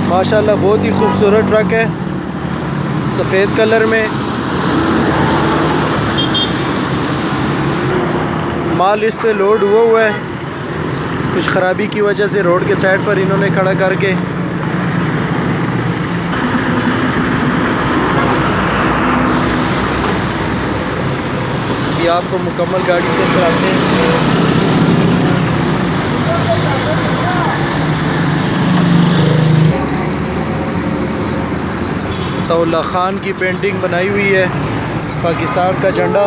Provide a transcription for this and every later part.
माशाल्लाह बहुत ही खूबसूरत ट्रक है, सफ़ेद कलर में। माल इस पे लोड हुआ है, कुछ ख़राबी की वजह से रोड के साइड पर इन्होंने खड़ा करके ये आपको मुकम्मल गाड़ी चेक कराते हैं। अताउल्लाह ख़ान की पेंटिंग बनाई हुई है, पाकिस्तान का झंडा।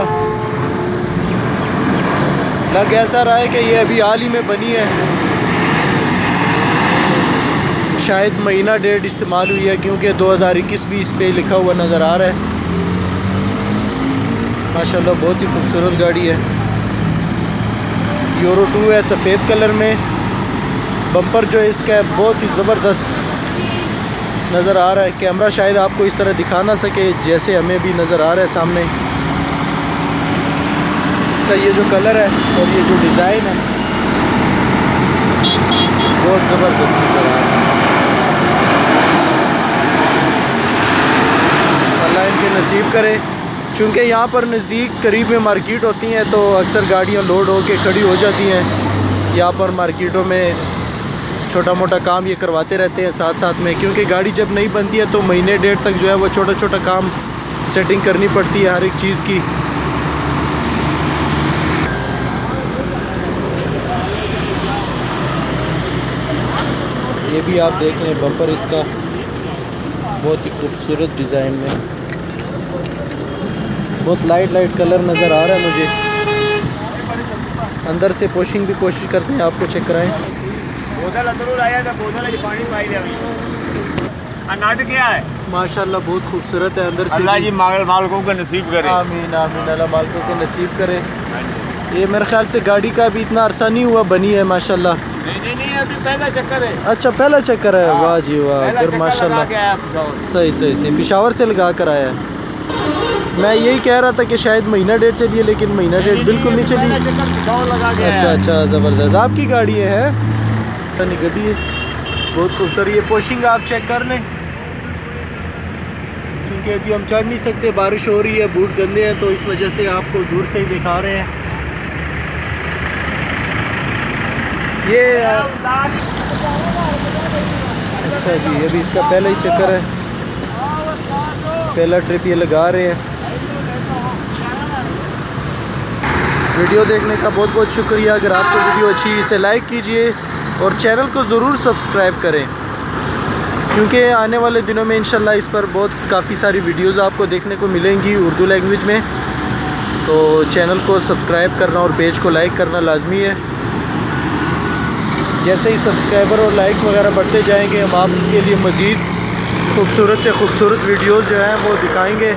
लग ऐसा रहा है कि ये अभी हाल ही में बनी है, शायद महीना डेढ़ इस्तेमाल हुई है, क्योंकि 2021 भी इस पे लिखा हुआ नज़र आ रहा है। माशाल्लाह बहुत ही खूबसूरत गाड़ी है। यूरो 2 है, सफ़ेद कलर में। बम्पर जो है इसका है बहुत ही ज़बरदस्त नज़र आ रहा है। कैमरा शायद आपको इस तरह दिखा ना सके जैसे हमें भी नज़र आ रहा है सामने। इसका ये जो कलर है और ये जो डिज़ाइन है बहुत ज़बरदस्त नज़र आ रहा है। अल्लाह इनके नसीब करे, चूँकि यहाँ पर नज़दीक करीब में मार्केट होती हैं तो अक्सर गाड़ियाँ लोड होके खड़ी हो जाती हैं। यहाँ पर मार्केटों में छोटा मोटा काम ये करवाते रहते हैं साथ साथ में, क्योंकि गाड़ी जब नहीं बनती है तो महीने डेढ़ तक जो है वो छोटा छोटा काम सेटिंग करनी पड़ती है हर एक चीज़ की। ये भी आप देख लें, बम्पर इसका बहुत ही खूबसूरत डिज़ाइन में, बहुत लाइट कलर नज़र आ रहा है मुझे। अंदर से पोशिंग भी कोशिश करते हैं आपको चेक कराएं। बोतल अंदर आया था, बोतल पानी पाई दे नाटक क्या है। माशाल्लाह बहुत खूबसूरत है अंदर से। अल्लाह जी मालिकों का नसीब करे। आमीन आमीन, अल्लाह मालिकों के नसीब करे। ये मेरे ख्याल से गाड़ी का भी इतना अरसा नहीं हुआ बनी है माशाल्लाह। नहीं अभी पहला चक्कर है। अच्छा पहला चक्कर है। वाह जी वाह, फिर माशाल्लाह सही पेशावर से लगा कर आया है। मैं यही कह रहा था कि शायद महीना डेढ़ चलिए, लेकिन महीना डेढ़ बिल्कुल नहीं चली। अच्छा ज़बरदस्त आपकी गाड़ी है गड्डी है, बहुत खूबसूरत। ये पोशिंग आप चेक कर लें, क्योंकि अभी हम चढ़ नहीं सकते, बारिश हो रही है, बूट गंदे हैं, तो इस वजह से आपको दूर से ही दिखा रहे हैं। ये अच्छा जी, ये भी इसका पहला ही चक्कर है, पहला ट्रिप ये लगा रहे हैं। वीडियो देखने का बहुत बहुत शुक्रिया। अगर आपको वीडियो अच्छी इसे लाइक कीजिए और चैनल को ज़रूर सब्सक्राइब करें, क्योंकि आने वाले दिनों में इंशाल्लाह इस पर काफ़ी सारी वीडियोस आपको देखने को मिलेंगी उर्दू लैंग्वेज में। तो चैनल को सब्सक्राइब करना और पेज को लाइक करना लाजमी है। जैसे ही सब्सक्राइबर और लाइक वगैरह बढ़ते जाएंगे, हम आपके लिए मज़ीद खूबसूरत से खूबसूरत वीडियोस जो हैं वो दिखाएंगे।